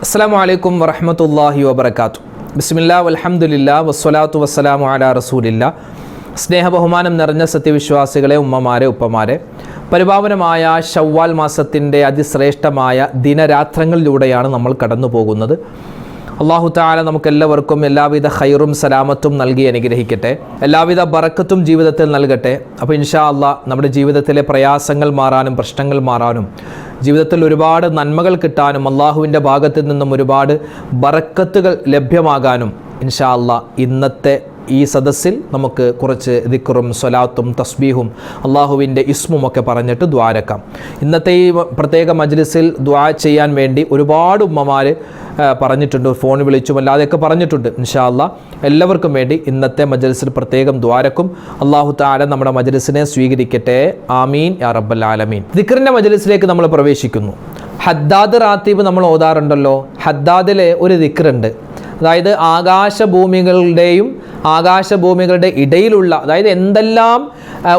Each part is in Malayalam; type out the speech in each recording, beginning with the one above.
അസ്സലാമു അലൈക്കും വറഹ്മത്തുള്ളാഹി വബറകാതുഹു. ബിസ്മില്ലാഹി വൽഹംദുലില്ലാഹി വസ്സലാത്തു വസ്സലാമു അലാ റസൂലില്ലാഹ്. സ്നേഹബഹുമാനം നിറഞ്ഞ സത്യവിശ്വാസികളെ, ഉമ്മമാരെ, ഉപ്പമാരെ, പരിപാവനമായ ശവ്വാൽ മാസത്തിൻ്റെ അതിശ്രേഷ്ഠമായ ദിനരാത്രങ്ങളിലൂടെയാണ് നമ്മൾ കടന്നു പോകുന്നത്. അല്ലാഹു തആല നമുക്കെല്ലാവർക്കും എല്ലാവിധ ഖൈറും സലാമത്തും നൽകി അനുഗ്രഹിക്കട്ടെ, എല്ലാവിധ ബറക്കത്തും ജീവിതത്തിൽ നൽകട്ടെ. അപ്പോൾ ഇൻഷാ അല്ലാഹ് നമ്മുടെ ജീവിതത്തിലെ പ്രയാസങ്ങൾ മാറാനും പ്രശ്നങ്ങൾ മാറാനും ജീവിതത്തിൽ ഒരുപാട് നന്മകൾ കിട്ടാനും അള്ളാഹുവിൻ്റെ ഭാഗത്തു നിന്നും ഒരുപാട് ബറക്കത്തുകൾ ലഭ്യമാകാനും ഇൻഷാ അല്ലാഹ് ഇന്നത്തെ ഈ സദസ്സിൽ നമുക്ക് കുറച്ച് ദിക്റും സ്വലാത്തും തസ്ബീഹും അള്ളാഹുവിൻ്റെ ഇസ്മും ഒക്കെ പറഞ്ഞിട്ട് ദ്വാരക്കാം. ഇന്നത്തെ ഈ പ്രത്യേക മജ്ലിസിൽ ദ്വാ ചെയ്യാൻ വേണ്ടി ഒരുപാട് ഉമ്മമാർ പറഞ്ഞിട്ടുണ്ട്, ഫോൺ വിളിച്ചും അല്ലാതെയൊക്കെ പറഞ്ഞിട്ടുണ്ട്. ഇൻഷാ അല്ലാഹ് എല്ലാവർക്കും വേണ്ടി ഇന്നത്തെ മജ്ലിസിൽ പ്രത്യേകം ദ്വാരക്കും. അള്ളാഹു തആല നമ്മുടെ മജ്ലിസിനെ സ്വീകരിക്കട്ടെ, ആമീൻ യാ റബ്ബൽ ആലമീൻ. ദിക്റിൻ്റെ മജ്ലിസിലേക്ക് നമ്മൾ പ്രവേശിക്കുന്നു. ഹദ്ദാദ് റാത്തീബ് നമ്മൾ ഓതാറുണ്ടല്ലോ. ഹദ്ദാദിലെ ഒരു ദിക്റുണ്ട്, അതായത് ആകാശഭൂമികളുടെ ഇടയിലുള്ള, അതായത് എന്തെല്ലാം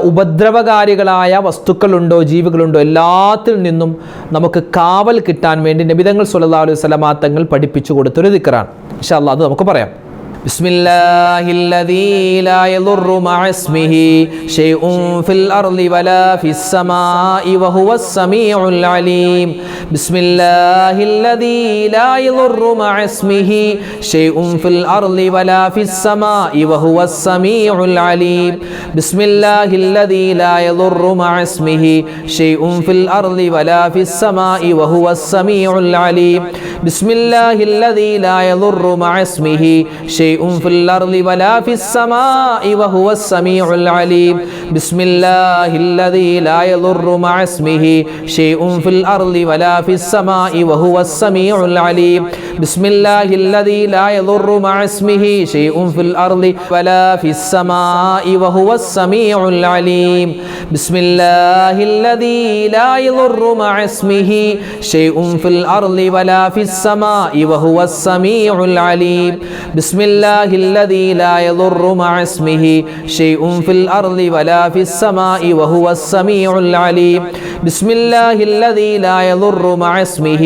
ഉപദ്രവകാരികളായ വസ്തുക്കളുണ്ടോ ജീവികളുണ്ടോ എല്ലാത്തിൽ നിന്നും നമുക്ക് കാവൽ കിട്ടാൻ വേണ്ടി നബിതങ്ങൾ സ്വല്ലല്ലാഹു അലൈഹി വസല്ലമ തങ്ങൾ പഠിപ്പിച്ചു കൊടുത്തൊരു ദിക്റാണ്. ഇൻഷാ അല്ലാഹ് അത് നമുക്ക് പറയാം. ബിസ്മില്ലാഹില്ലദീ ലാ യദുറു മഅ ഇസ്മിഹി ശൈഉൻ ഫിൽ അർളി വലാ ഫിസ് സമാഇ വഹുവസ് സമീഉൽ അലീം. ബിസ്മില്ലാഹില്ലദീ ലാ യദുറു മഅ ഇസ്മിഹി ശൈഉൻ ഫിൽ അർളി വലാ ഫിസ് സമാഇ വഹുവസ് സമീഉൽ അലീം. ബിസ്മില്ലാഹില്ലദീ ലാ യദുറു മഅ ഇസ്മിഹി ശൈഉൻ ഫിൽ അർളി വലാ ഫിസ് സമാഇ വഹുവസ് സമീഉൽ അലീം. ബിസ്മില്ലാഹില്ലദീ ലാ യദുറു മഅ ഇസ്മിഹി شيء في الأرض ولا في السماء وهو السميع العليم. بسم الله الذي لا يضر مع اسمه شيء في الأرض ولا في السماء وهو السميع العليم. بسم الله الذي لا يضر مع اسمه شيء في الأرض ولا في السماء وهو السميع العليم. بسم الله الذي لا يضر مع اسمه شيء في الأرض ولا في السماء وهو السميع العليم. بسم الله الذي لا يضر مع اسمه شيء في الأرض ولا في السماء وهو السميع العليم. بسم الله الذي لا يضر مع اسمه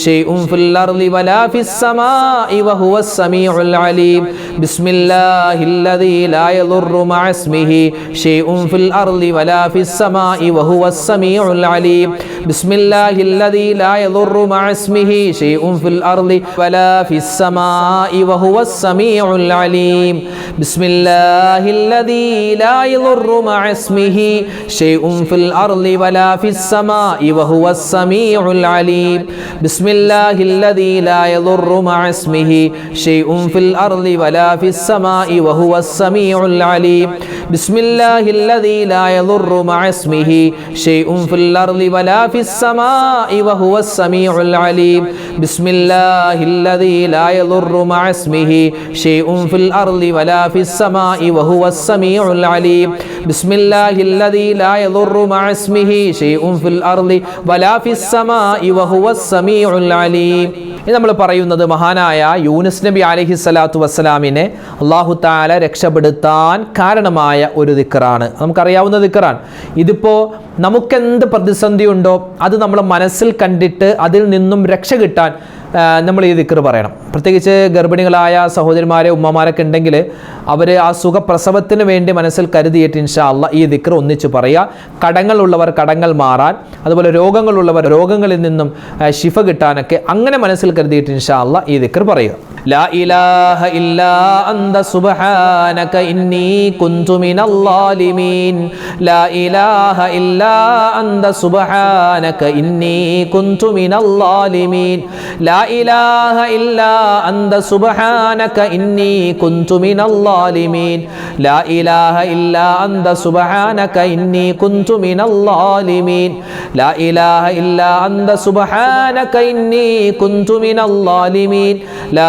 شيء في الأرض ولا في السماء وهو السميع العليم. بسم الله الذي لا يضر مع اسمه شيء في الأرض ولا في السماء وهو السميع العليم. بسم الله الذي لا يضر مع اسمه شيء في الأرض ولا في السماء وهو السميع العليم. بسم الله الذي لا يضر مع اسمه شيء في الأرض ولا في السماء وهو السميع العليم. بسم الله الذي لا يضر مع اسمه شيء في الأرض ولا في السماء وهو السميع العليم. بسم الله الذي لا يضر مع اسمه شيء في الأرض ولا في السماء وهو السميع العليم. بسم الله الذي لا يضر مع اسمه شيء في الأرض ولا في السماء وهو السميع العليم. بسم الله الذي لا يضر مع اسمه شيء في الأرض ولا في السماء وهو السميع العليم. ഇത് നമ്മൾ പറയുന്നത് മഹാനായ യൂനുസ് നബി അലൈഹിസ്സലാത്തു വസ്സലാമിനെ അല്ലാഹു തആല രക്ഷപ്പെടുത്താൻ കാരണമായ ഒരു ദിക്റാണ്. നമുക്കറിയാവുന്ന ദിക്റാണ്. ഇതിപ്പോൾ നമുക്കെന്ത് പ്രതിസന്ധി ഉണ്ടോ അത് നമ്മൾ മനസ്സിൽ കണ്ടിട്ട് അതിൽ നിന്നും രക്ഷ കിട്ടാൻ നമ്മൾ ഈ ദിക്ർ പറയണം. പ്രത്യേകിച്ച് ഗർഭിണികളായ സഹോദരിമാരെ, ഉമ്മമാരൊക്കെ ഉണ്ടെങ്കിൽ അവർ ആ സുഖപ്രസവത്തിന് വേണ്ടി മനസ്സിൽ കരുതിയിട്ട് ഇൻഷാ അല്ലാഹ് ഈ ദിക്ർ ഒന്നിച്ച് പറയുക. കടങ്ങളുള്ളവർ കടങ്ങൾ മാറാൻ, അതുപോലെ രോഗങ്ങളുള്ളവർ രോഗങ്ങളിൽ നിന്നും ശിഫ കിട്ടാനൊക്കെ അങ്ങനെ മനസ്സിൽ കരുതിയിട്ട് ഇൻഷാ അല്ലാഹ് ഈ ദിക്ർ പറയുക. ലാ ഇലാഹ ഇല്ലാ അന്ത സുബ്ഹാനക ഇന്നി കുന്തു മിനൽ ളാലിമീൻ. ലാ ഇലാഹ ഇല്ലാ അന്ത സുബ്ഹാനക ഇന്നി കുന്തു മിനൽ ളാലിമീൻ. ലാ ഇലാഹ ഇല്ലാ അന്ത സുബ്ഹാനക ഇന്നി കുന്തു മിനൽ ളാലിമീൻ. ലാ ഇലാഹ ഇല്ലാ അന്ത സുബ്ഹാനക ഇന്നി കുന്തു മിനൽ ളാലിമീൻ. ലാ ഇലാഹ ഇല്ലാ അന്ത സുബ്ഹാനക ഇന്നി കുന്തു മിനൽ ളാലിമീൻ. ലാ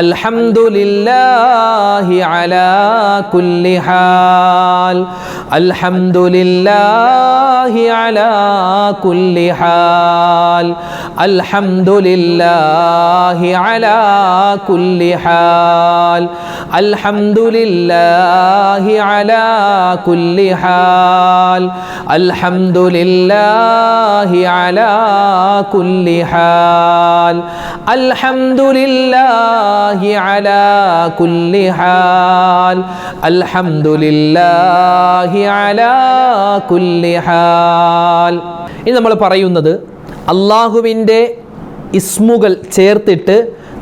അൽഹംദുലില്ലാഹി അലാ കുല്ലി ഹാൽ. അൽഹംദുലില്ലാഹി അലാ കുല്ലി ഹാൽ. അൽഹംദുലില്ലാഹി അലാ കുല്ലി ഹാൽ. അൽഹംദുലില്ലാഹി അലാ കുല്ലി ഹാൽ. അൽഹംദുലില്ലാഹി അലാ കുല്ലി ഹാൽ. അൽഹംദുലില്ലാഹി അലാ കുല്ലി ഹാൽ. അൽഹംദുലില്ലാഹി അലാ കുല്ലി ഹാൽ. ഇനി നമ്മൾ പറയുന്നത് അള്ളാഹുവിൻ്റെ ഇസ്മുകൾ ചേർത്തിട്ട്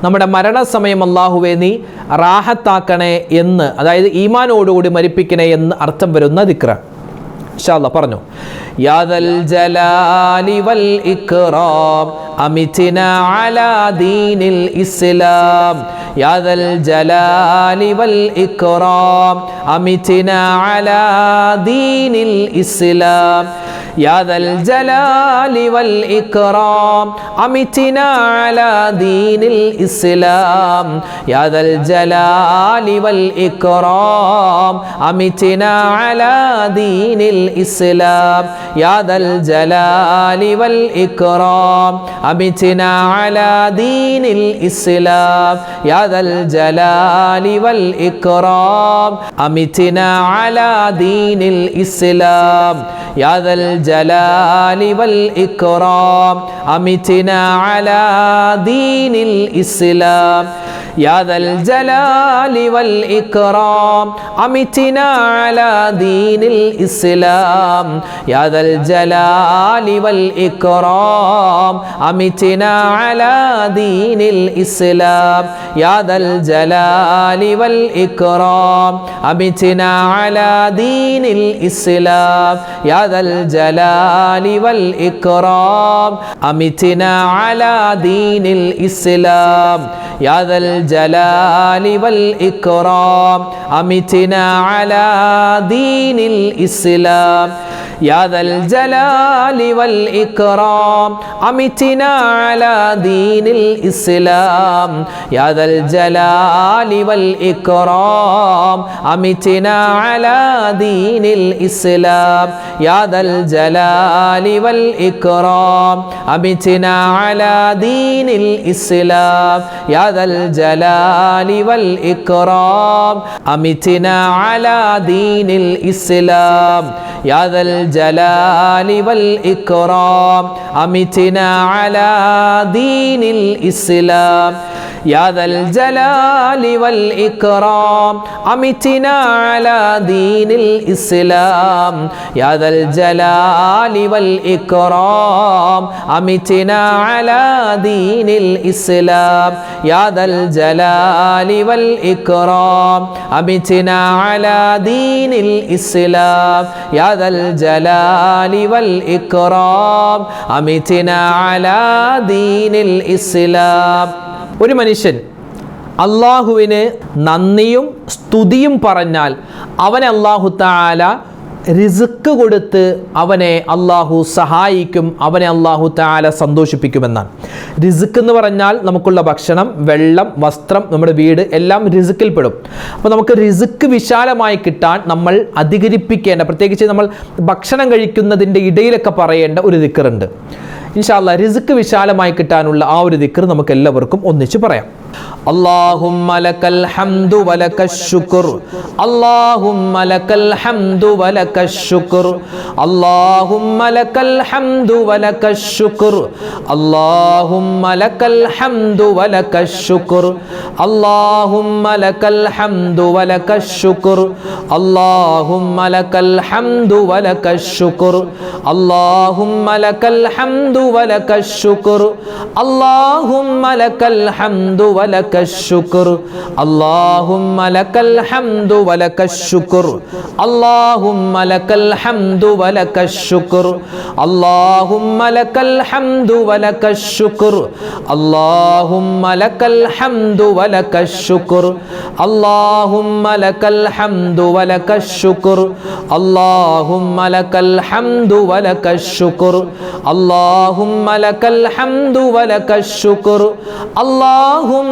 നമ്മുടെ മരണസമയം അള്ളാഹുവെ നീ റാഹത്താക്കണേ എന്ന്, അതായത് ഈമാനോടുകൂടി മരിപ്പിക്കണേ എന്ന് അർത്ഥം വരുന്ന ദിക്റാണ്. ഇൻഷാ അല്ലാഹ് പറഞ്ഞു. യാ ദൽ ജലാലി വൽ ഇക്റാം അമിത്നാ അലാ ദീനിൽ ഇസ്ലാം. യാ ദൽ ജലാലി വൽ ഇക്റാം അമിത്നാ അലാ ദീനിൽ ഇസ്ലാം. യാ ദൽ ജലാലി വൽ ഇക്റാം അമിത്നാ അലാ ദീനിൽ ഇസ്ലാം. യാ ദൽ ജലാലി വൽ ഇക്റാം അമിത്നാ അലാ ദീനിൽ ഇസ്ലാം. യാ ദൽ ജലാലി വൽ ഇക്റാം അമിത്നാ അലാ ദീനിൽ ഇസ്ലാം. യാ ദൽ ജലാലി വൽ ഇക്റാം അമിത്നാ അലാ ദീനിൽ ഇസ്ലാം. യാ ദൽ ജലാലി വൽ ഇക്റാം അമിത്നാ അലാ ദീനിൽ ഇസ്ലാം. യാ ദൽ ജലാലി വൽ ഇക്റാം അമിത്നാ അലാ ദീനിൽ ഇസ്ലാം. യാ ദൽ ജലാലി വൽ ഇക്റാം അമിത്നാ അലാ ദീനിൽ ഇസ്ലാം. യാ ദൽ ജലാലി വൽ ഇക്റാം അമിത്നാ അലാ ദീനിൽ ഇസ്ലാം. യാ ദൽ ജലാലി വൽ ഇക്റാം അമിത്നാ അലാ ദീനിൽ ഇസ്ലാം. യാ ദൽ ജലാലി വൽ ഇക്റാം അമിത്നാ അലാ ദീനിൽ ഇസ്ലാം. യാ ദൽ ജലാലി വൽ ഇക്റാം അമിത്നാ അലാ ദീനിൽ ഇസ്ലാം. യാ ദൽ ജലാലി വൽ ഇക്റാം അമിത്നാ അലാ ദീനിൽ ഇസ്ലാം. യാ ദൽ ജലാലി വൽ ഇക്റാം അമിത്നാ അലാ ദീനിൽ ഇസ്ലാം. യാ ദൽ ജലാലി വൽ ഇക്റാം അമിത്നാ അലാ ദീനിൽ ഇസ്ലാം. യാ ദൽ ജലാലി വൽ ഇക്റാം അമിത്നാ അലാ ദീനിൽ ഇസ്ലാം. യാ ദൽ ജലാലി വൽ ഇക്റാം അമിത്നാ അലാ ദീനിൽ ഇസ്ലാം. യാ ദൽ ജലാലി വൽ ഇക്റാം അമിത്നാ അലാ ദീനിൽ ഇസ്ലാം. യാ ദൽ ജലാലി വൽ ഇക്റാം അമിത്നാ അലാ ദീനിൽ ഇസ്ലാം. യാ ദൽ ജലാലി വൽ ഇക്റാം അമിത്നാ അലാ ദീനിൽ ഇസ്ലാം. ഒരു മനുഷ്യൻ അള്ളാഹുവിന് നന്ദിയും സ്തുതിയും പറഞ്ഞാൽ അവനെ അള്ളാഹു തആല റിസ്ക് കൊടുത്ത് അവനെ അള്ളാഹു സഹായിക്കും, അവനെ അള്ളാഹു തആല സന്തോഷിപ്പിക്കുമെന്നാണ്. റിസ്ക് എന്ന് പറഞ്ഞാൽ നമുക്കുള്ള ഭക്ഷണം, വെള്ളം, വസ്ത്രം, നമ്മുടെ വീട് എല്ലാം റിസ്ക്കിൽ പെടും. അപ്പോൾ നമുക്ക് റിസ്ക് വിശാലമായി കിട്ടാൻ നമ്മൾ അധികരിപ്പിക്കേണ്ട, പ്രത്യേകിച്ച് നമ്മൾ ഭക്ഷണം കഴിക്കുന്നതിൻ്റെ ഇടയിലൊക്കെ പറയേണ്ട ഒരു ദിക്റുണ്ട്. ഇൻഷാ അല്ലാഹ് റിസ്ക് വിശാലമായി കിട്ടാനുള്ള ആ ഒരു ദിക്ർ നമുക്ക് എല്ലാവർക്കും ഒന്നിച്ച് പറയാം. اللهم لك الحمد ولك الشكر اللهم لك الحمد ولك الشكر اللهم لك الحمد ولك الشكر اللهم لك الحمد ولك الشكر اللهم لك الحمد ولك الشكر اللهم لك الحمد ولك الشكر اللهم لك الحمد ولك الشكر اللهم لك الحمد ولك الشكر اللهم لك الحمد ولك الشكر اللهم لك الحمد ولك الشكر اللهم لك الحمد ولك الشكر اللهم لك الحمد ولك الشكر اللهم لك الحمد ولك الشكر اللهم لك الحمد ولك الشكر اللهم لك الحمد ولك الشكر اللهم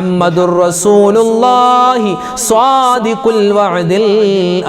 മുഹമ്മദുർ റസൂലുള്ളാഹി സ്വാദിഖുൽ വഅദിൽ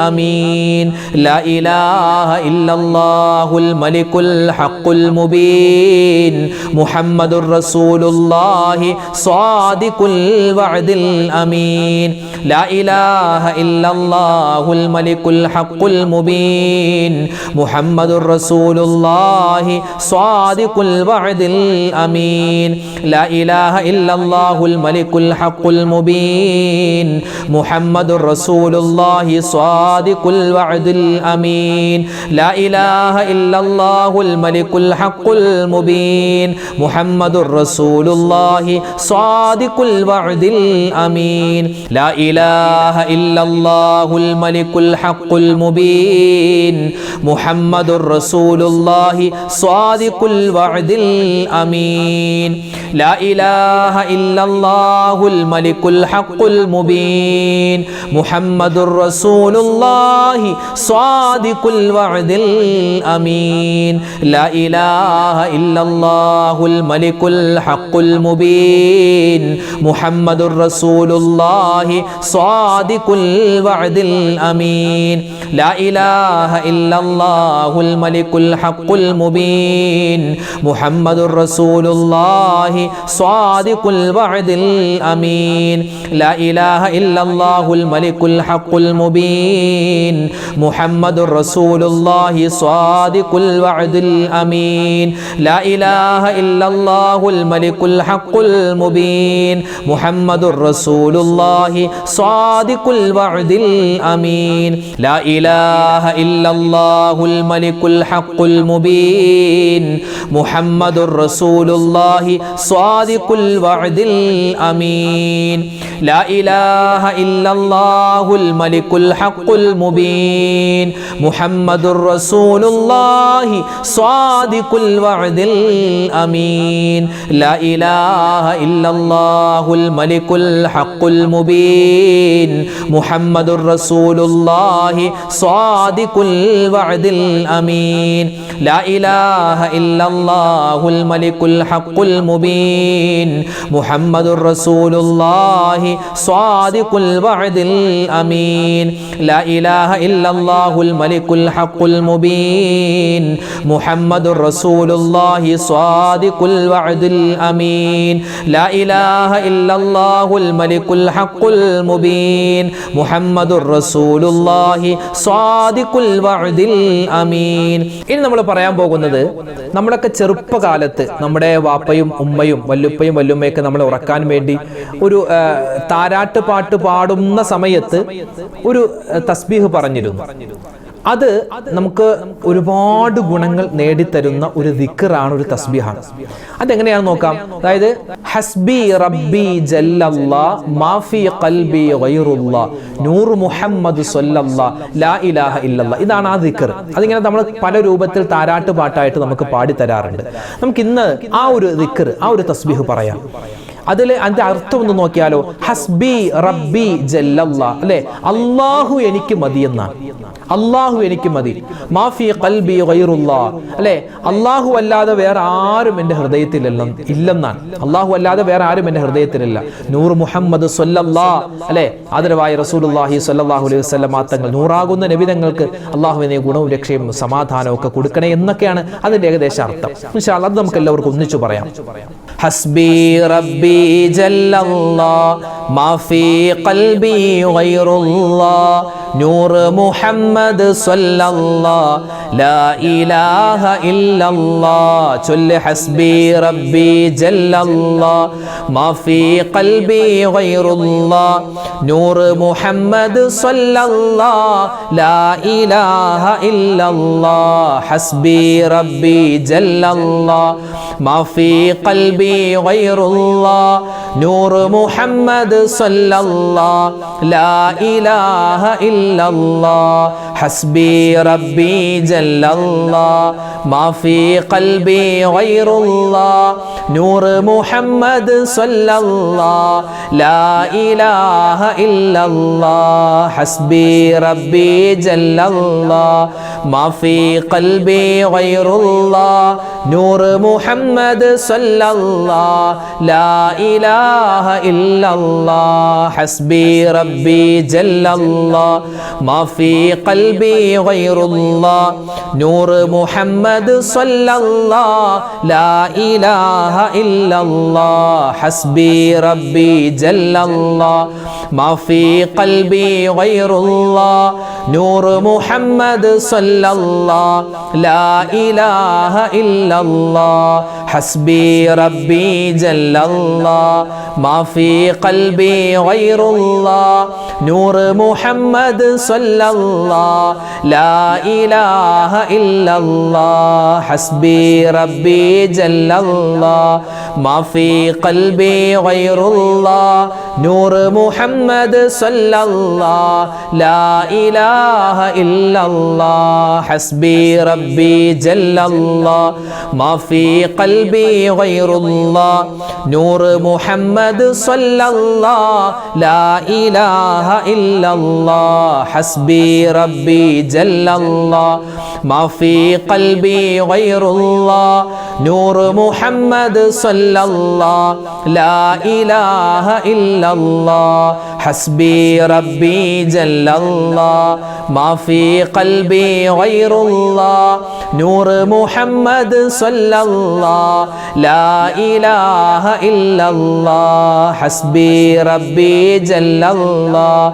അമീൻ. ലാ ഇലാഹ ഇല്ലല്ലാഹുൽ മലിക്കുൽ ഹഖുൽ മുബീൻ. മുഹമ്മദുർ റസൂലുള്ളാഹി സ്വാദിഖുൽ വഅദിൽ അമീൻ. ലാ ഇലാഹ ഇല്ലല്ലാഹുൽ മലിക്കുൽ ഹഖുൽ മുബീൻ. മുഹമ്മദുർ റസൂലുള്ളാഹി സ്വാദിഖുൽ വഅദിൽ അമീൻ. ലാ ഇലാഹ ഇല്ലല്ലാഹുൽ മലിക്കുൽ ഹഖുൽ മുബീൻ. മുഹമ്മദുർ റസൂലുള്ളാഹി സ്വാദിഖുൽ വഅദിൽ അമീൻ. ലാ ഇലാഹ ഇല്ലല്ലാഹുൽ മലിക്കുൽ ഹഖുൽ മുബീൻ. മുഹമ്മദുർ റസൂലുള്ളാഹി സ്വാദിഖുൽ വഅദിൽ അമീൻ. ലാ ഇലാഹ ഇല്ലല്ലാഹുൽ മലിക്കുൽ ഹഖുൽ മുബീൻ. മുഹമ്മദുർ റസൂലുള്ളാഹി സ്വാദിഖുൽ വഅദിൽ അമീൻ. ലാ ഇലാഹ ഇല്ലല്ലാഹുൽ മലിക്കുൽ ഹഖുൽ മുബീൻ. മുഹമ്മദുർ റസൂലുള്ളാഹി സ്വാദിഖുൽ വഅദിൽ അമീൻ. ലാ ഇലാഹ ഇല്ലല്ലാഹുൽ മലിക്കുൽ ഹഖുൽ മുബീൻ. മുഹമ്മദുർ റസൂലുള്ളാഹി സ്വാദിഖുൽ വഅദിൽ അമീൻ. ലാ ഇലാഹ ഇല്ലല്ലാഹുൽ മലിക്കുൽ ഹഖുൽ മുബീൻ. മുഹമ്മദുർ റസൂലുള്ളാഹി സ്വാദിഖുൽ വഅദിൽ അമീൻ. ലാ ഇലാഹ ഇല്ലല്ലാഹുൽ മലിക്കുൽ ഹഖുൽ മുബീൻ. മുഹമ്മദുർ റസൂലുള്ളാഹി സ്വാദിഖുൽ വഅദിൽ അമീൻ. ലാ ഇലാഹ ഇല്ലല്ലാഹുൽ മലിക്കുൽ ഹഖുൽ മുബീൻ. മുഹമ്മദുർ റസൂലുള്ളാഹി സ്വാദിഖുൽ വഅദിൽ അമീൻ. ലാ ഇലാഹ ഇല്ലല്ലാഹുൽ മലിക്കുൽ ഹഖുൽ മുബീൻ. മുഹമ്മദുർ റസൂലുള്ളാഹി സ്വാദിഖുൽ വഅദിൽ അമീൻ. ലാ ഇലാഹ ഇല്ലല്ലാഹുൽ മലിക്കുൽ ഹഖുൽ മുബീൻ. മുഹമ്മദുർ റസൂലുള്ളാഹി സ്വാദിഖുൽ വഅദിൽ അമീൻ. ലാ ഇലാഹ ഇല്ലല്ലാഹുൽ മലിക്കുൽ ഹഖുൽ മുബീൻ. മുഹമ്മദുർ റസൂലുള്ളാഹി സ്വാദിഖുൽ വഅദിൽ അമീൻ. ലാ ഇലാഹ ഇല്ലല്ലാഹുൽ മലിക്കുൽ ഹഖുൽ മുബീൻ. മുഹമ്മദുർ റസൂലുള്ളാഹി സ്വാദിഖുൽ വഅദിൽ അമീൻ. ലാ ഇലാഹ ഇല്ലല്ലാഹുൽ മലിക്കുൽ ഹഖുൽ മുബീൻ. മുഹമ്മദുർ റസൂലുള്ളാഹി സ്വാദിഖുൽ വഅദിൽ അമീൻ. ലാ ഇലാഹ ഇല്ലല്ലാഹുൽ മലിക്കുൽ ഹഖുൽ മുബീൻ. മുഹമ്മദുർ റസൂലുള്ളാഹി സ്വാദിഖുൽ വഅദിൽ അമീൻ. ഇനി നമ്മൾ പറയാൻ പോകുന്നത്, നമ്മളൊക്കെ ചെറുപ്പകാലത്ത് നമ്മുടെ വാപ്പയും ഉമ്മയും വല്ലുപ്പയും വല്ലുമ്മയൊക്കെ നമ്മളെ ഉറക്കാൻ വേണ്ടി ഒരു താരാട്ട് പാട്ട് പാടുന്ന സമയത്ത് ഒരു തസ്ബീഹ് പറഞ്ഞിരുന്നു. അത് നമുക്ക് ഒരുപാട് ഗുണങ്ങൾ നേടിത്തരുന്ന ഒരു ദിക്റാണ്, ഒരു തസ്ബീഹാണ്. അതെങ്ങനെയാണെന്ന് നോക്കാം. അതായത് ഹസ്ബി റബ്ബി ജല്ലല്ലാഹ് മാഫി ഖൽബി ഗൈറുല്ലാഹ് നൂർ മുഹമ്മദ് സ്വല്ലല്ലാഹ് ലാ ഇലാഹ ഇല്ലല്ലാഹ്. ഇതാണ് ആ ദിക്ർ. അതിങ്ങനെ നമ്മൾ പല രൂപത്തിൽ താരാട്ട് പാട്ടായിട്ട് നമുക്ക് പാടി തരാറുണ്ട്. നമുക്ക് ഇന്ന് ആ ഒരു ദിക്ർ, ആ ഒരു തസ്ബീഹ് പറയാം. അതിൽ അതിന്റെ അർത്ഥം ഒന്ന് നോക്കിയാലോ. ഹസ്ബി റബ്ബി ജല്ലല്ലാഹ്, അല്ലെ, അല്ലാഹു എനിക്ക് മതി എന്നാണ്. അല്ലാഹു എനിക്ക് മതി. മാഫി ഖൽബി ഗൈറുല്ലാഹ്, അല്ലെ, അല്ലാഹു അല്ലാതെ വേറെ ആരും എൻ്റെ ഹൃദയത്തിൽ ഇല്ലെന്നാണ്. അല്ലാഹു അല്ലാതെ വേറെ ആരും എൻ്റെ ഹൃദയത്തിലില്ല. നൂർ മുഹമ്മദ് സ്വല്ലല്ലാഹ്, അല്ലെ, ആദരവായ റസൂലുള്ളാഹി സ്വല്ലല്ലാഹു അലൈഹി വസല്ലം തങ്ങൾ, നൂറാകുന്ന നബിതങ്ങൾക്ക് അല്ലാഹുവിനെ ഗുണവും രക്ഷയും സമാധാനവും ഒക്കെ കൊടുക്കണേ എന്നൊക്കെയാണ് അതിന്റെ ഏകദേശ അർത്ഥം. ഇൻഷാ അല്ലാഹ് അത് നമുക്ക് എല്ലാവർക്കും ഒന്നിച്ചു പറയാം. ഹസ്ബി റബ്ബി ജല്ലല്ലാഹ് മാഫി ഖൽബി ഗൈറുല്ലാഹ് നൂർ മുഹമ്മദ് സ്വല്ലല്ലാഹ് ലാ ഇലാഹ ഇല്ലല്ലാഹ്. ചൊല്ല് ഹസ്ബി റബ്ബി ജല്ലല്ലാഹ് മാഫി ഖൽബി ഗൈറുല്ലാഹ് നൂർ മുഹമ്മദ് സ്വല്ലല്ലാഹ് ലാ ഇലാഹ ഇല്ലല്ലാഹ്. ഹസ്ബി റബ്ബി ജല്ലല്ലാഹ് മാഫി ഖൽബി ഗൈറുല്ലാഹ് നൂർ മുഹമ്മദ് സ്വല്ലല്ലാഹ് ലാ ഇലാഹ ഇല്ലല്ലാഹ്. ഹസ്ബി റബ്ബി ജല്ലല്ലാഹ് മാ ഫീ ഖൽബി ഗൈറുല്ലാഹ് നൂർ മുഹമ്മദ് സ്വല്ലല്ലാഹ് ലാ ഇലാഹ ഇല്ലല്ലാഹ് ഹസ്ബി റബ്ബി ജല്ലല്ലാഹ് മാ ഫീ ഖൽബി ഗൈറുല്ലാഹ് നൂർ മുഹമ്മദ് സ്വല്ലല്ലാഹ് ലാ ഇലാഹ ഇല്ലല്ലാഹ് ഹസ്ബി റബ്ബി ജല്ലല്ലാഹ് മാ ഫീ ഖൽബി ഗൈറുല്ലാഹ് നൂർ മുഹമ്മദ് സ്വല്ലല്ലാഹ് ലാ ഇലാഹ ഇല്ലല്ലാഹ് ഹസ്ബി റബ്ബി ജല്ലല്ലാഹ് മാ ഫീ ഖൽബി ഗൈറുല്ലാഹ് നൂർ മുഹമ്മദ് സ്വല്ലല്ലാഹ് ലാ ഇലാഹ ഇല്ലല്ലാഹ് ഹസ്ബി റബ്ബി ജല്ലല്ലാഹ് മാ ഫീ ഖൽബി ഗൈറുല്ലാഹ് നൂർ മുഹമ്മദ് സ്വല്ലല്ലാഹ് ലാ ഇലാഹ ഇല്ലല്ലാഹ് ഹസ്ബി റബ്ബി ജല്ലല്ലാഹ് മാ ഫീ ഖൽബി ഗൈറുല്ലാഹ് നൂർ മുഹമ്മദ് സ്വല്ലല്ലാഹ് ലാ ഇലാഹ ഇല്ലല്ലാഹ് ഹസ്ബി റബ്ബി ജല്ലല്ലാഹ് മാ ഫീ ഖൽബി ഗൈറുല്ലാഹ് നൂർ മുഹമ്മദ് സ്വല്ലല്ലാഹ് ലാ ഇലാഹ ഇല്ലല്ലാഹ് ഹസ്ബി റബ്ബി ജല്ലല്ലാഹ് മാ ഫീ ഖൽബി ഗൈറുല്ലാഹ് നൂർ മുഹമ്മദ് സ്വല്ലല്ലാഹ് ലാ ഇലാഹ ഇല്ലല്ലാഹ് ഹസ്ബി റബ്ബി ജല്ലല്ലാഹ് മാ ഫീ ഖൽബി ഗൈറുല്ലാഹ് നൂർ മുഹമ്മദ് സ്വല്ലല്ലാഹ് ലാ ഇലാഹ ഇല്ലല്ലാഹ് ഹസ്ബി റബ്ബി ജല്ലല്ലാഹ്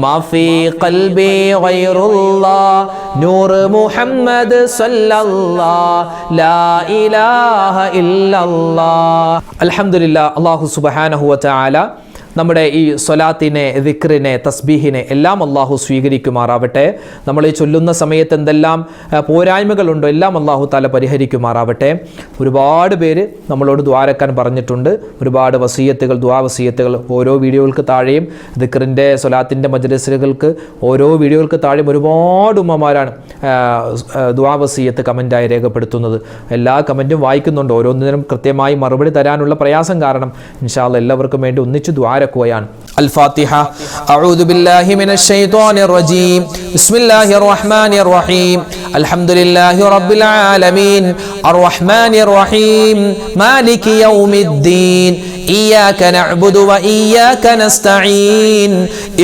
മാ ഫീ ഖൽബി ഗൈറുല്ലാഹ് നൂർ മുഹമ്മദ് സ്വല്ലല്ലാഹ് ലാ ഇലാഹ ഇല്ലല്ലാഹ്. അൽഹംദുലില്ലാഹ്. അല്ലാഹു സുബ്ഹാനഹു വ തആല നമ്മുടെ ഈ സ്വലാത്തിനെ, ദിക്റിനെ, തസ്ബീഹിനെ എല്ലാം അള്ളാഹു സ്വീകരിക്കുമാറാവട്ടെ. നമ്മൾ ഈ ചൊല്ലുന്ന സമയത്ത് എന്തെല്ലാം പോരായ്മകളുണ്ടോ എല്ലാം അള്ളാഹു താല പരിഹരിക്കുമാറാവട്ടെ. ഒരുപാട് പേര് നമ്മളോട് ദ്വാരക്കാൻ പറഞ്ഞിട്ടുണ്ട്. ഒരുപാട് വസീയത്തുകൾ, ദുആ വസീയത്തുകൾ ഓരോ വീഡിയോകൾക്ക് താഴെയും, ദിക്റിൻ്റെ സ്വലാത്തിൻ്റെ മജ്‌ലിസുകൾക്ക് ഓരോ വീഡിയോകൾക്ക് താഴെയും ഒരുപാട് ഉമ്മമാരാണ് ദുആ വസീയത്ത് കമൻറ്റായി രേഖപ്പെടുത്തുന്നത്. എല്ലാ കമൻറ്റും വായിക്കുന്നുണ്ട്. ഓരോന്നിനും കൃത്യമായി മറുപടി തരാനുള്ള പ്രയാസം കാരണം ഇൻഷാ അല്ലാഹ് എല്ലാവർക്കും വേണ്ടി ഒന്നിച്ച് ദ്വാരക്കുകയാണ്. അൽ-ഫാത്തിഹ. അഊദു ബില്ലാഹി മിനശ് ശൈത്വാനിർ റജീം. ബിസ്മില്ലാഹിർ റഹ്മാനിർ റഹീം. അൽഹംദുലില്ലാഹി റബ്ബിൽ ആലമീൻ അർറഹ്മാനിർ റഹീം മാലികി യൗമിദ്ദീൻ إياك نعبد وإياك نستعين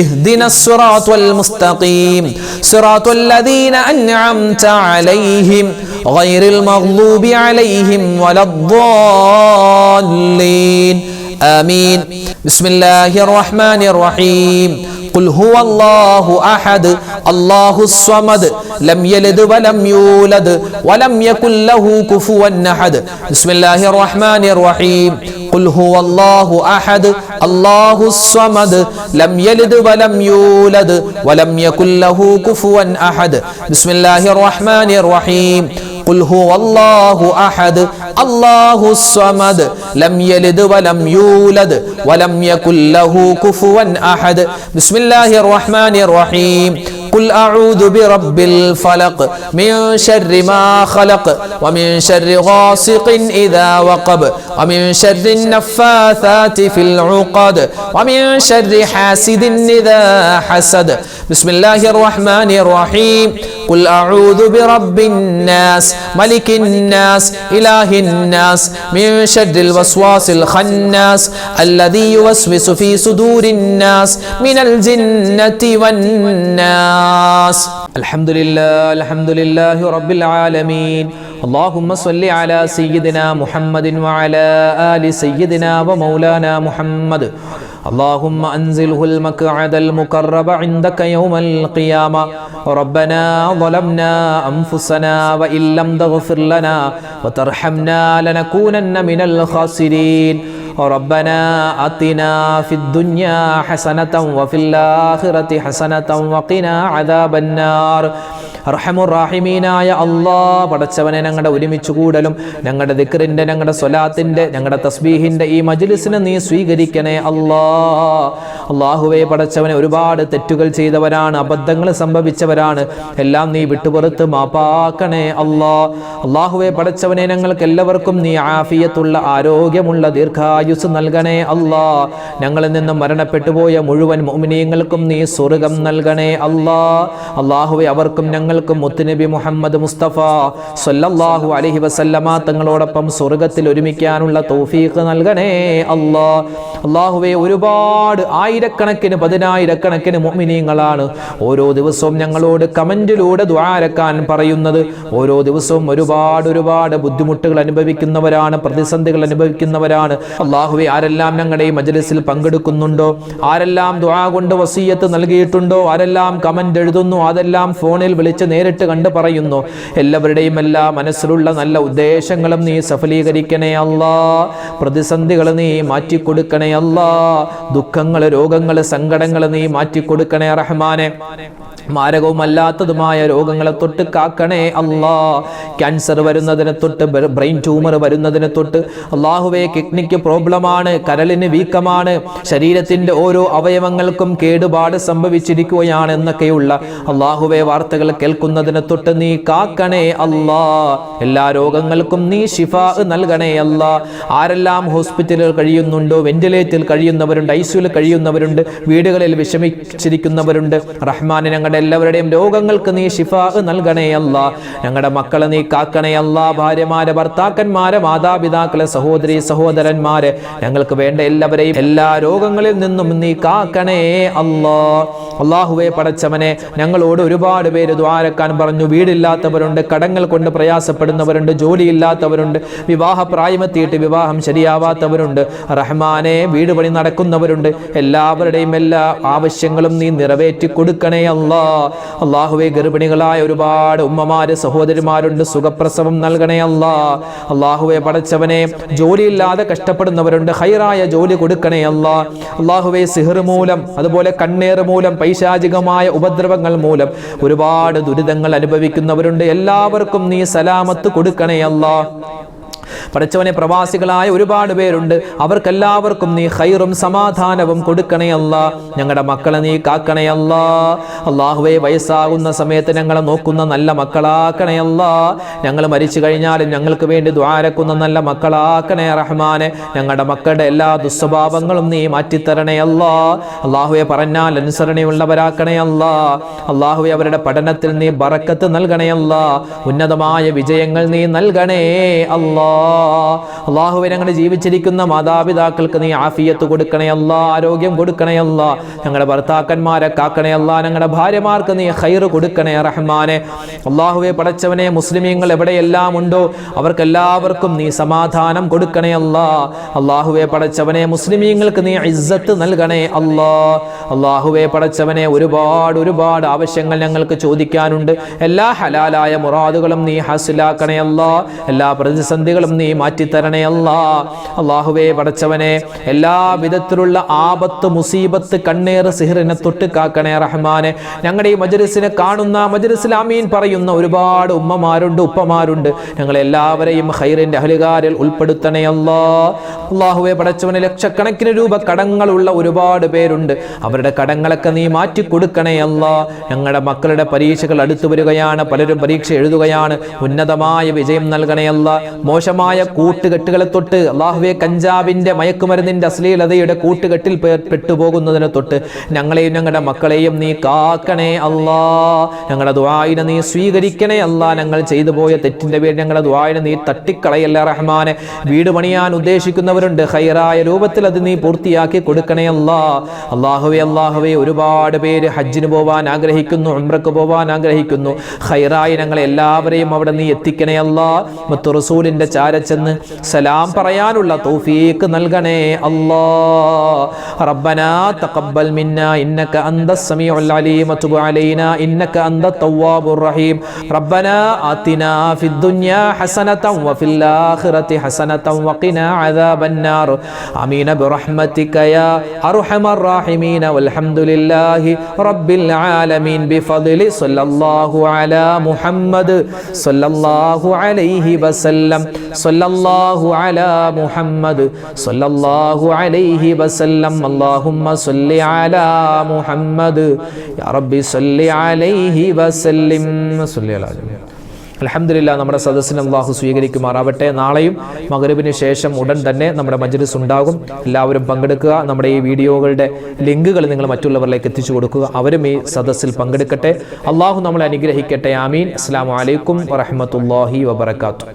اهدنا الصراط المستقيم صراط الذين أنعمت عليهم غير المغضوب عليهم ولا الضالين آمين. بسم الله الرحمن الرحيم. قل هو الله أحد الله الصمد لم يلد ولم يولد ولم يكن له كفوا أحد. بسم الله الرحمن الرحيم. قل هو الله أحد الله الصمد لم يلد ولم يولد ولم يكن له كفوا أحد. بسم الله الرحمن الرحيم. قل هو الله أحد الله الصمد لم يلد ولم يولد ولم يكن له كفوا أحد. بسم الله الرحمن الرحيم. قل أعوذ برب الفلق من شر ما خلق ومن شر غاسق إذا وقب ومن شر النفاثات في العقد ومن شر حاسد إذا حسد. بسم الله الرحمن الرحيم. قل أعوذ برب الناس ملك الناس إله الناس من شر الوسواس الخناس الذي يوسوس في صدور الناس من الجنة والناس. الحمد لله رب العالمين. اللهم صل على سيدنا محمد وعلى آل سيدنا ومولانا محمد. اللهم أنزله المقعد المقرب عندك يوم القيامة. ربنا ظلمنا أنفسنا وإن لم تغفر لنا وترحمنا لنكونن من الخاسرين. ربنا آتنا في الدنيا حسنة وفي الآخرة حسنة وقنا عذاب النار. റഹമുറാഹിമീനായ അല്ലാഹ്, പടച്ചവനെ ഞങ്ങളുടെ ഒരുമിച്ച് കൂടലും ഞങ്ങളുടെ ദിക്റിന്റെ, ഞങ്ങളുടെ സ്വലാത്തിന്റെ, ഞങ്ങളുടെ തസ്ബീഹിന്റെ ഈ മജ്ലിസിനെ നീ സ്വീകരിക്കണേ അല്ലാഹ്. അല്ലാഹുവേ പടച്ചവനെ ഒരുപാട് തെറ്റുകൾ ചെയ്തവരാണ്, അബദ്ധങ്ങൾ സംഭവിച്ചവരാണ്, എല്ലാം നീ വിട്ടുപുറത്ത് മാപ്പാക്കണേ അല്ലാഹുവേ പടച്ചവനെ ഞങ്ങൾക്ക് എല്ലാവർക്കും നീ ആഫിയത്തുള്ള ആരോഗ്യമുള്ള ദീർഘായുസ് നൽകണേ ഞങ്ങളിൽ നിന്നും മരണപ്പെട്ടുപോയ മുഴുവൻ മുഅ്മിനീങ്ങൾക്കും നീ സ്വർഗ്ഗം നൽകണേ അല്ലാഹുവേ അവർക്കും ഞങ്ങൾക്കും മുത്തുനബി മുഹമ്മദ് മുസ്തഫ സ്വല്ലല്ലാഹു അലൈഹി വസല്ലമ തങ്ങളോടൊപ്പം സ്വർഗ്ഗത്തിൽ ഒരുമിക്കാനുള്ള തൗഫീഖ് നൽകണേ അല്ലാഹുവേ ഒരുപാട് ആയിരക്കണക്കിന് പതിനായിരക്കണക്കിന് മുഅ്മിനീങ്ങളാണ് ഓരോ ദിവസവും ഞങ്ങളോട് കമന്റിലൂടെ ദുആ ഇറക്കാൻ പറയുന്നത്. ഓരോ ദിവസവും ഒരുപാട് ബുദ്ധിമുട്ടുകൾ അനുഭവിക്കുന്നവരാണ്, പ്രതിസന്ധികൾ അനുഭവിക്കുന്നവരാണ്. അല്ലാഹുവേ ആരെല്ലാം ഞങ്ങളുടെ ഈ മജ്ലിസിൽ പങ്കെടുക്കുന്നുണ്ടോ, ആരെല്ലാം ദുആ കൊണ്ട് വസിയത്ത് നൽകിയിട്ടുണ്ടോ, ആരെല്ലാം കമന്റ് എഴുതുന്നു, അതെല്ലാം ഫോണിൽ വിളിച്ച് നേരിട്ട് കണ്ട് പറയുന്നു, എല്ലാവരുടെയും എല്ലാ മനസ്സിലുള്ള നല്ല ഉദ്ദേശങ്ങളും നീ സഫലീകരിക്കണേ പ്രതിസന്ധികൾ നീ മാറ്റിക്കൊടുക്കണേ ദുഃഖങ്ങൾ, രോഗങ്ങൾ, സങ്കടങ്ങൾ നീ മാറ്റിക്കൊടുക്കണേ റഹ്മാനെ. മാരകവുമല്ലാത്തതുമായ രോഗങ്ങളെ തൊട്ട് കാക്കണേ ക്യാൻസർ വരുന്നതിനെ തൊട്ട്, ബ്രെയിൻ ട്യൂമർ വരുന്നതിനെ തൊട്ട്, അല്ലാഹുവേ കിഡ്നിക്ക് പ്രോബ്ലമാണ്, കരളിന് വീക്കമാണ്, ശരീരത്തിന്റെ ഓരോ അവയവങ്ങൾക്കും കേടുപാട് സംഭവിച്ചിരിക്കുകയാണ് എന്നൊക്കെയുള്ള അല്ലാഹുവേ വാർത്തകൾ കേൾക്കുന്നതിനെ തൊട്ട് നീ കാക്കണേ എല്ലാ രോഗങ്ങൾക്കും നീ ശിഫാ നൽകണേ ആരെല്ലാം ഹോസ്പിറ്റലിൽ കഴിയുന്നുണ്ടോ, വെന്റിലേറ്ററിൽ കഴിയുന്നവരുണ്ട്, ഐസിയുയിൽ കഴിയുന്നവരുണ്ട്, വീടുകളിൽ വിഷമിച്ചിരിക്കുന്നവരുണ്ട്, റഹ്മാനെ ഞങ്ങളുടെ എല്ലാവരുടെയും രോഗങ്ങൾക്ക് നീ ശിഫാ നൽകണേ ഞങ്ങളുടെ മക്കളെ നീ കാക്കണേ ഭാര്യമാരെ, ഭർത്താക്കന്മാരെ, മാതാപിതാക്കളെ, സഹോദരി സഹോദരന്മാരെ, ഞങ്ങൾക്ക് വേണ്ട എല്ലാവരെയും എല്ലാ രോഗങ്ങളിൽ നിന്നും നീ കാക്കണേ അല്ലാഹുവേ പടച്ചവനെ ഞങ്ങളോട് ഒരുപാട് പേര് ദ്വാരക്കാൻ പറഞ്ഞു. വീടില്ലാത്തവരുണ്ട്, കടങ്ങൾ കൊണ്ട് പ്രയാസപ്പെടുന്നവരുണ്ട്, ജോലിയില്ലാത്തവരുണ്ട്, വിവാഹ പ്രായമെത്തിയിട്ട് വിവാഹം ശരിയാവാത്തവരുണ്ട്, റഹ്മാനെ വീട് പണി നടക്കുന്നവരുണ്ട്, എല്ലാവരുടെയും എല്ലാ ആവശ്യങ്ങളും നീ നിറവേറ്റി കൊടുക്കണേ അല്ലാഹുവേ ഗർഭിണികളായ ഒരുപാട് ഉമ്മമാര് സഹോദരിമാരുണ്ട്, സുഖപ്രസവം നൽകണേ അല്ലാഹുവേ പടച്ചവനെ ജോലിയില്ലാതെ കഷ്ടപ്പെടുന്നവരുണ്ട്, ഹൈറായ ജോലി കൊടുക്കണേ അല്ലാഹുവേ സിഹ്ർ മൂലം, അതുപോലെ കണ്ണേർ മൂലം, പൈശാചികമായ ഉപദ്രവങ്ങൾ മൂലം ഒരുപാട് ദുരിതങ്ങൾ അനുഭവിക്കുന്നവരുണ്ട്, എല്ലാവർക്കും നീ സലാമത്ത് കൊടുക്കണേ പടച്ചവനെ പ്രവാസികളായ ഒരുപാട് പേരുണ്ട്, അവർക്കെല്ലാവർക്കും നീ ഖൈറും സമാധാനവും കൊടുക്കണേ ഞങ്ങളുടെ മക്കളെ നീ കാക്കണേ അല്ലാഹുവേ വയസ്സാകുന്ന സമയത്ത് ഞങ്ങളെ നോക്കുന്ന നല്ല മക്കളാക്കണേ ഞങ്ങൾ മരിച്ചു കഴിഞ്ഞാലും ഞങ്ങൾക്ക് വേണ്ടി ദ്വാരക്കുന്ന നല്ല മക്കളാക്കണേ റഹ്മാനെ. ഞങ്ങളുടെ മക്കളുടെ എല്ലാ ദുസ്വഭാവങ്ങളും നീ മാറ്റിത്തരണേ അല്ലാഹുവേ പറഞ്ഞാൽ അനുസരണയുള്ളവരാക്കണേ അല്ലാഹുവേ അവരുടെ പഠനത്തിൽ നീ ബറക്കത്ത് നൽകണേ ഉന്നതമായ വിജയങ്ങൾ നീ നൽകണേ അല്ലാഹുവേ ഞങ്ങളുടെ ജീവിച്ചിരിക്കുന്ന മാതാപിതാക്കൾക്ക് നീ ആഫിയത്ത് കൊടുക്കണേ ആരോഗ്യം കൊടുക്കണേ ഞങ്ങളുടെ ഭർത്താക്കന്മാരെ കാക്കണേ ഞങ്ങളുടെ ഭാര്യമാർക്ക് നീ ഖൈർ കൊടുക്കണേ റഹ്മാനെ. അല്ലാഹുവേ പടച്ചവനെ മുസ്ലിമീങ്ങൾ എവിടെയെല്ലാം ഉണ്ടോ അവർക്കെല്ലാവർക്കും നീ സമാധാനം കൊടുക്കണേ അല്ലാഹുവേ പടച്ചവനെ മുസ്ലിമീങ്ങൾക്ക് നീ ഇസ്സത്ത് നൽകണേ അല്ലാഹുവേ പടച്ചവനെ ഒരുപാട് ആവശ്യങ്ങൾ ഞങ്ങൾക്ക് ചോദിക്കാനുണ്ട്, എല്ലാ ഹലാലായ മുറാദുകളും നീ ഹാസിലാക്കണേ എല്ലാ പ്രതിസന്ധികളും നീ മാറ്റിത്തരണേ അല്ലാഹുവേ പടച്ചവനെ എല്ലാ വിധത്തിലുള്ള ആപത്ത്, മുസീബത്ത്, കണ്ണേറ്, സിഹറിനെ തൊട്ട് കാക്കണേ റഹ്മാനെ. ഞങ്ങളുടെ ഈ മജ്ലിസിനെ കാണുന്ന, മജ്ലിസിൽ ആമീൻ പറയുന്ന ഒരുപാട് ഉമ്മമാരുണ്ട്, ഉപ്പമാരുണ്ട്, ഞങ്ങളെല്ലാവരെയും ഖൈറിന്റെ അഹ്ലുകാരിൽ ഉൾപ്പെടുത്തണേ അല്ലാഹുവേ പടച്ചവനെ ലക്ഷക്കണക്കിന് രൂപ കടങ്ങളുള്ള ഒരുപാട് പേരുണ്ട്, അവരുടെ കടങ്ങളൊക്കെ നീ മാറ്റി കൊടുക്കണേ ഞങ്ങളുടെ മക്കളുടെ പരീക്ഷകൾ അടുത്തു വരികയാണ്, പലരും പരീക്ഷ എഴുതുകയാണ്, ഉന്നതമായ വിജയം നൽകണേ മോശമായ കൂട്ടുകെട്ടുകളെ തൊട്ട്, അല്ലാഹുവേ കഞ്ചാവിന്റെ, മയക്കുമരുന്നിന്റെ, അശ്ലീലതയുടെ കൂട്ടുകെട്ടിൽ പെട്ടുപോകുന്നതിനെ തൊട്ട് ഞങ്ങളെയും ഞങ്ങളുടെ മക്കളെയും നീ കാക്കണേ ഞങ്ങളുടെ ദുആഇനെ നീ സ്വീകരിക്കണേ ഞങ്ങൾ ചെയ്തു പോയ തെറ്റിന്റെ പേരിൽ ഞങ്ങളുടെ ദുആഇനെ നീ തട്ടിക്കളയല്ല റഹ്മാനെ. വീട് പണിയാൻ ഉദ്ദേശിക്കുന്നവരുണ്ട്, ഖൈറായ രൂപത്തിൽ അത് നീ പൂർത്തിയാക്കി കൊടുക്കണേ അല്ലാഹുവേ ഒരുപാട് പേര് ഹജ്ജിന് പോവാൻ ആഗ്രഹിക്കുന്നു, ഉംറക്ക് പോവാൻ ആഗ്രഹിക്കുന്നു, ഖൈറായി ഞങ്ങളെ എല്ലാവരെയും അവിടെ നീ എത്തിക്കണേ മുത്തു റസൂലിന്റെ ചാരച്ചെന്ന് സലാം പറയാനുള്ള തൗഫീഖ് നൽകണേ റബ്ബനാ തഖബ്ബൽ മിന്നാ ഇന്നക അന്തസ് സമീഉൽ അലീം വതുബ് അലൈനാ ഇന്നക അന്തത് തവ്വാബുർ റഹീം റബ്ബനാ ആതിനാ ഫിദ് ദുനിയാ ഹസനതൻ വഫിൽ ആഖിറതി ഹസനതൻ വഖിനാ അദാബന്നാർ ആമീൻ ബിറഹ്മതിക യാ അർഹമർ റഹീമീൻ വൽഹംദുലില്ലാഹി റബ്ബിൽ ആലമീൻ ബിഫദ്ലി സ്വല്ലല്ലാഹു അലാ മുഹമ്മദ് സ്വല്ലല്ലാഹു അലൈഹി വസല്ലം. സല്ലല്ലാഹു അലാ മുഹമ്മദ് സല്ലല്ലാഹു അലൈഹി വസല്ലം. അല്ലാഹുമ്മ സല്ലി അലാ മുഹമ്മദ് യാ റബ്ബി സല്ലി അലൈഹി വസല്ലിം. സല്ലി അലാ. അൽഹംദുലില്ലാഹ്, നമ്മുടെ സദസ്സിനെ അല്ലാഹു സ്വീകരിക്കുമാറാവട്ടെ. നാളെയും മഗ്‌രിബിന് ശേഷം ഉടൻ തന്നെ നമ്മുടെ മജ്‌ലിസ് ഉണ്ടാകും. എല്ലാവരും പങ്കെടുക്കുക. നമ്മുടെ ഈ വീഡിയോകളുടെ ലിങ്കുകൾ നിങ്ങൾ മറ്റുള്ളവരിലേക്ക് എത്തിച്ചു കൊടുക്കുക. അവരും ഈ സദസ്സിൽ പങ്കെടുക്കട്ടെ. അല്ലാഹു നമ്മളെ അനുഗ്രഹിക്കട്ടെ. ആമീൻ. അസ്സലാമു അലൈക്കും വറഹ്മത്തുള്ളാഹി വബറകാതുഹു.